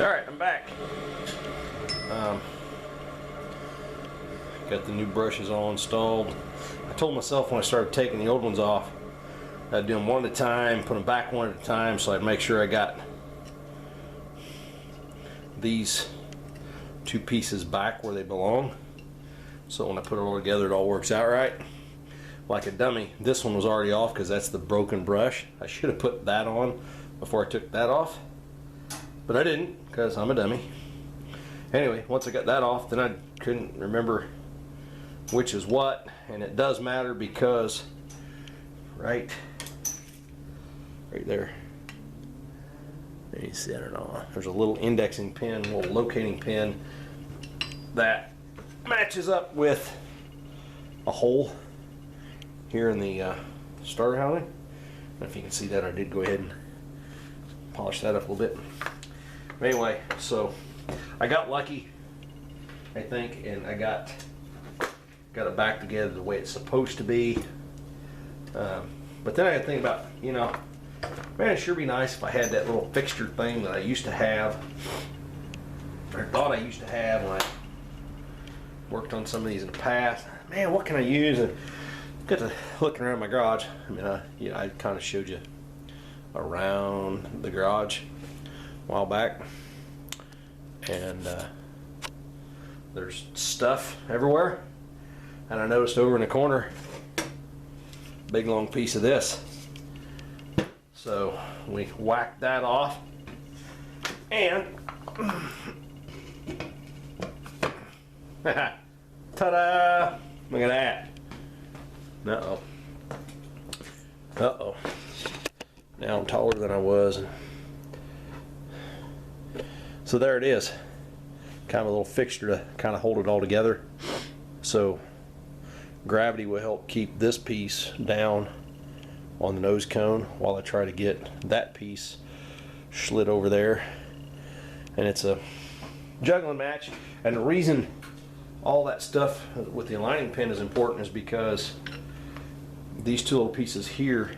Alright, I'm back. Got the new brushes all installed. I told myself when I started taking the old ones off, I'd do them one at a time, put them back one at a time, so I'd make sure I got these two pieces back where they belong. So when I put it all together, it all works out right. Like a dummy, this one was already off because that's the broken brush. I should have put that on before I took that off, but I didn't because I'm a dummy. Anyway, once I got that off, then I couldn't remember which is what, and it does matter because right there, you see it or not, there's a little indexing pin, a little locating pin that matches up with a hole here in the starter housing. I don't know if you can see that. I did go ahead and polish that up a little bit. But anyway, so I got lucky, I think, and I got it back together the way it's supposed to be. But then I had to think about, you know, man, it'd sure be nice if I had that little fixture thing that I used to have, or thought I used to have when I worked on some of these in the past. Man, what can I use? And got to looking around my garage. I mean, yeah, I kind of showed you around the garage a while back, and there's stuff everywhere. And I noticed over in the corner, big long piece of this. So we whacked that off, and ta-da! Look at that. Uh-oh. Uh-oh. Now I'm taller than I was. So there it is. Kind of a little fixture to kind of hold it all together. So gravity will help keep this piece down on the nose cone while I try to get that piece slid over there. And it's a juggling match. And the reason all that stuff with the aligning pin is important is because these two little pieces here,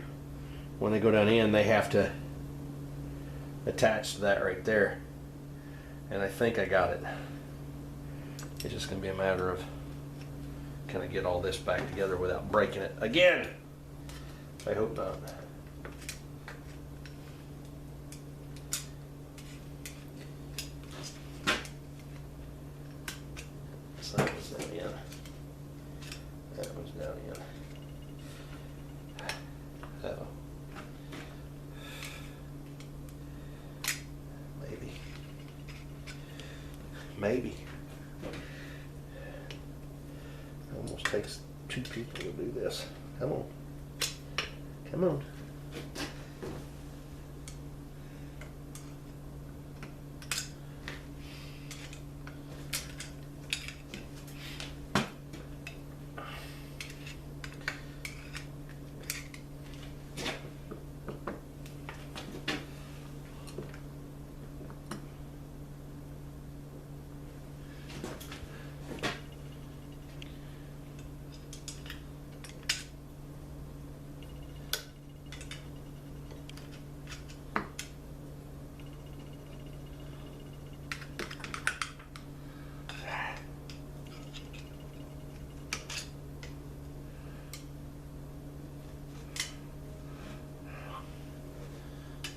when they go down in, they have to attach to that right there. And I think I got it. It's just going to be a matter of can I get all this back together without breaking it again? I hope not. So that was down in. That was down in. Uh-oh. Maybe. It almost takes two people to do this. Come on. Come on.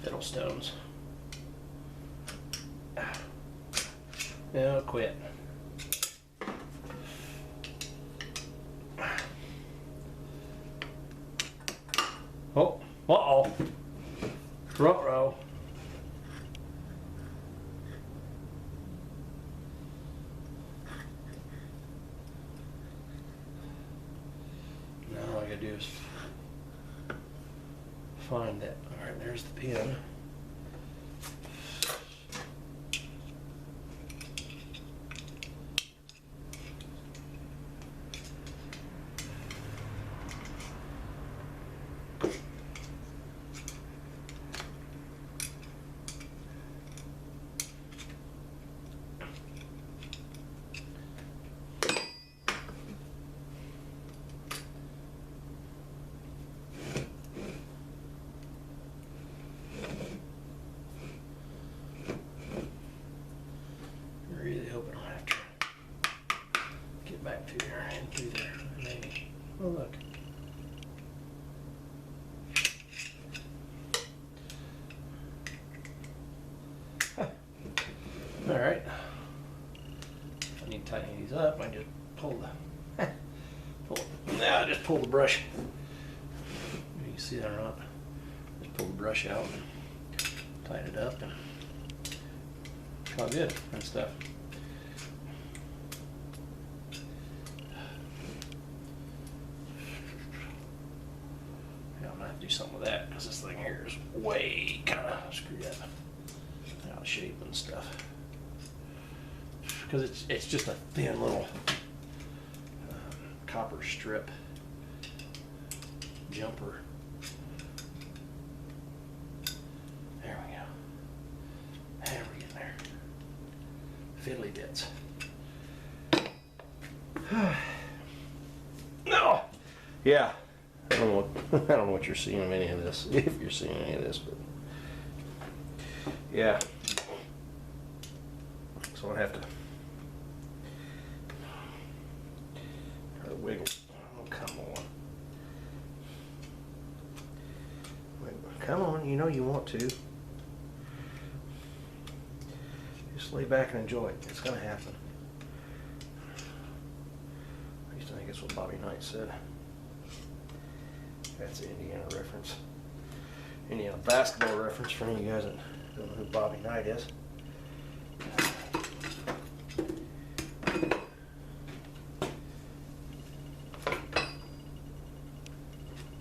Fiddle stones. No, quit. Oh, uh-oh. Ruh-roh. Now all I gotta do is find it. All right, there's the pin. All right. I need to tighten these up. I just pull the, now I just pull the brush. You can see that or not? Just pull the brush out and tighten it up, and it's all good and stuff. Yeah, I'm gonna have to do something with that because this thing here is way kind of screwed up, out of shape and stuff. Because it's just a thin little copper strip jumper. There we go. And we're getting there. Fiddly bits. No. Yeah. I don't know what you're seeing of any of this, if you're seeing any of this, but yeah. So I'd have to try to wiggle. Oh, come on. Come on, you know you want to. Just lay back and enjoy it. It's gonna happen. I used to think it's what Bobby Knight said. That's an Indiana reference. Indiana basketball reference for any of you guys that don't know who Bobby Knight is.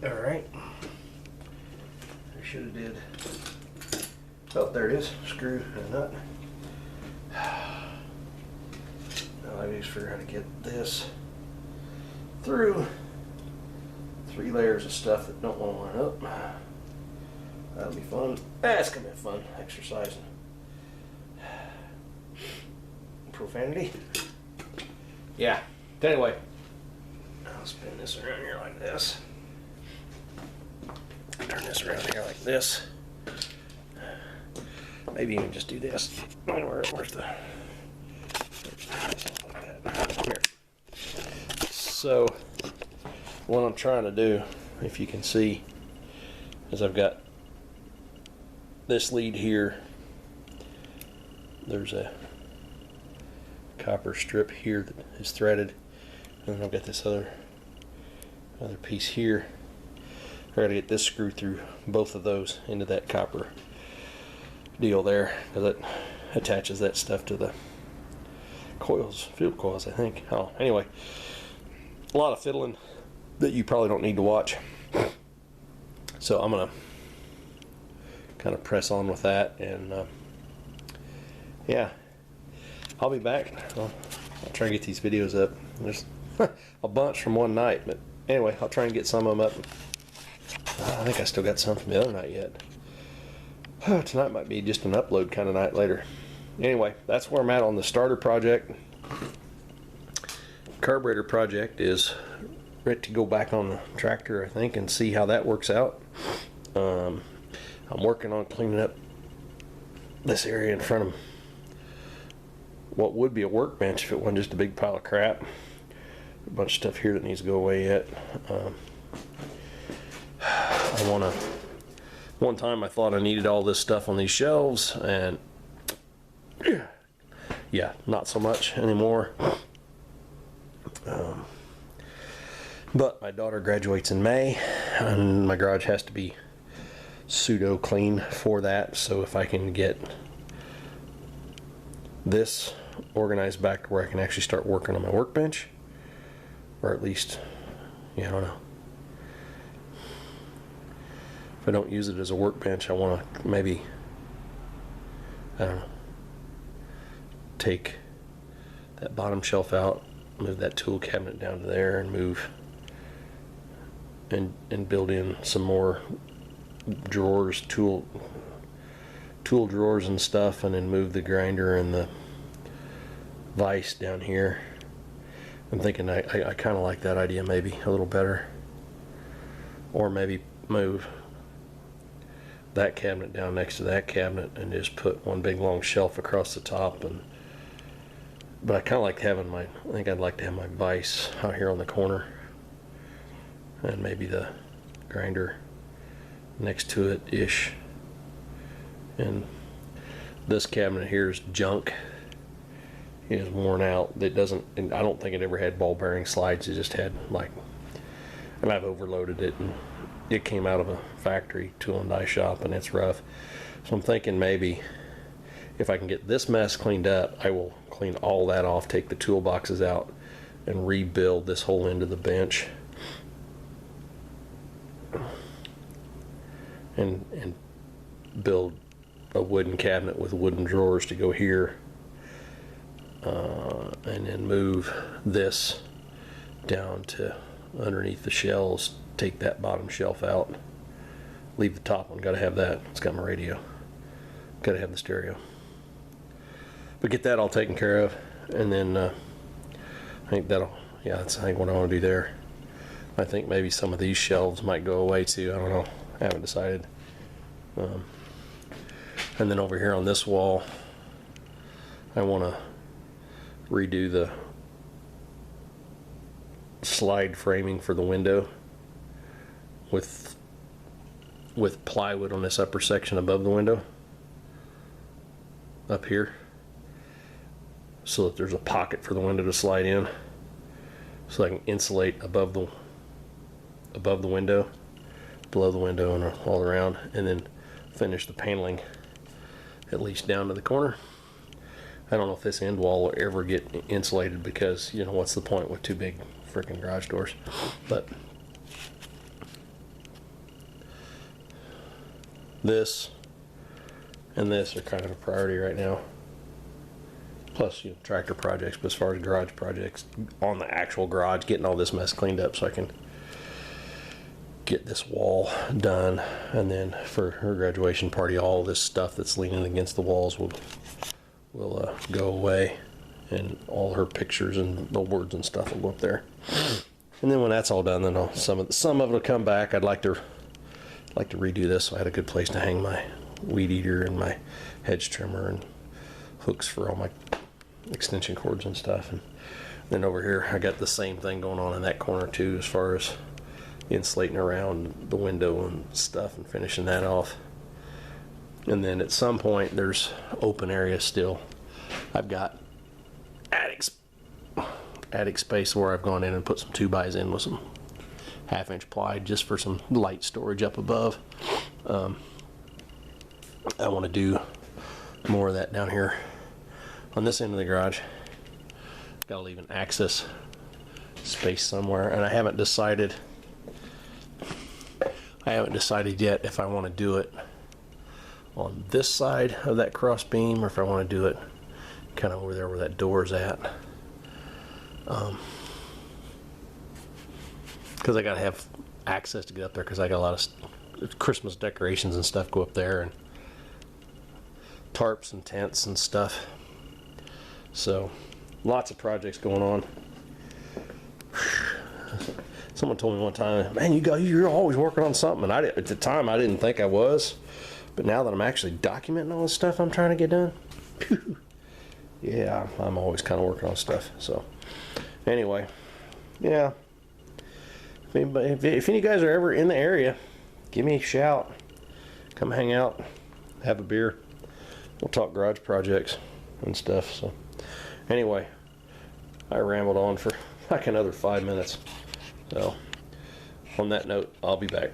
All right. I should have did. Oh, there it is. Screw and nut. Now I just figure out how to get this through 3 layers of stuff that don't want to line up. That'll be fun. That's gonna be fun exercising. Profanity. Yeah. Anyway, I'll spin this around here like this. Turn this around here like this. Maybe even just do this. Where's the? Here. So, what I'm trying to do, if you can see, is I've got this lead here. There's a copper strip here that is threaded, and then I've got this other piece here. I gotta get this screw through both of those into that copper deal there, because it attaches that stuff to the coils, field coils, I think. Oh, anyway, a lot of fiddling that you probably don't need to watch. So I'm gonna kind of press on with that, and yeah, I'll be back. I'll try and get these videos up. There's a bunch from one night, but anyway, I'll try and get some of them up. I think I still got some from the other night yet. Tonight might be just an upload kind of night later. Anyway, that's where I'm at on the starter project. Carburetor project is ready to go back on the tractor, I think, and see how that works out. I'm working on cleaning up this area in front of what would be a workbench if it wasn't just a big pile of crap. A bunch of stuff here that needs to go away yet. One time I thought I needed all this stuff on these shelves, and yeah, not so much anymore. But my daughter graduates in May, and my garage has to be pseudo clean for that. So if I can get this organized back to where I can actually start working on my workbench, or at least, yeah, I don't know. If I don't use it as a workbench, I want to maybe, I don't know, take that bottom shelf out, move that tool cabinet down to there, and move and build in some more drawers, tool drawers and stuff, and then move the grinder and the vise down here. I'm thinking I kind of like that idea maybe a little better. Or maybe move that cabinet down next to that cabinet and just put one big long shelf across the top. But I kind of like having I think I'd like to have my vise out here on the corner, and maybe the grinder next to it ish. And this cabinet here is junk. is worn out. It doesn't, and I don't think it ever had ball bearing slides. It just had like, and I've overloaded it, and it came out of a factory tool and die shop, and it's rough. So I'm thinking maybe if I can get this mess cleaned up, I will clean all that off, take the toolboxes out, and rebuild this whole end of the bench. And build a wooden cabinet with wooden drawers to go here, and then move this down to underneath the shelves, take that bottom shelf out, leave the top one. Got to have that. It's got my radio. Got to have the stereo. But get that all taken care of, and then I think that'll, yeah, that's I think what I want to do there. I think maybe some of these shelves might go away too. I don't know. I haven't decided. And then over here on this wall, I want to redo the slide framing for the window with plywood on this upper section above the window up here, so that there's a pocket for the window to slide in, so I can insulate above the window, below the window, and all around, and then finish the paneling at least down to the corner. I don't know if this end wall will ever get insulated, because, you know, what's the point with two big freaking garage doors? But this and this are kind of a priority right now. Plus, you know, tractor projects, but as far as garage projects, on the actual garage, getting all this mess cleaned up so I can get this wall done, and then for her graduation party, all this stuff that's leaning against the walls will go away, and all her pictures and billboards and stuff will go up there. And then when that's all done, then some of it will come back. I'd like to redo this so I had a good place to hang my weed eater and my hedge trimmer and hooks for all my extension cords and stuff. And then over here I got the same thing going on in that corner too, as far as insulating around the window and stuff and finishing that off. And then at some point there's open area still. I've got attic space where I've gone in and put some 2x in with some 1/2-inch ply just for some light storage up above. I want to do more of that down here on this end of the garage. Gotta leave an access space somewhere, and I haven't decided yet if I want to do it on this side of that cross beam, or if I want to do it kind of over there where that door's at. Because I gotta have access to get up there, because I got a lot of Christmas decorations and stuff go up there, and tarps and tents and stuff. So lots of projects going on. Someone told me one time, man, you're always working on something. And at the time I didn't think I was, but now that I'm actually documenting all the stuff I'm trying to get done, yeah, I'm always kind of working on stuff. So anyway, yeah, if any of you guys are ever in the area, give me a shout. Come hang out, have a beer. We'll talk garage projects and stuff. So anyway, I rambled on for like another 5 minutes. So on that note, I'll be back.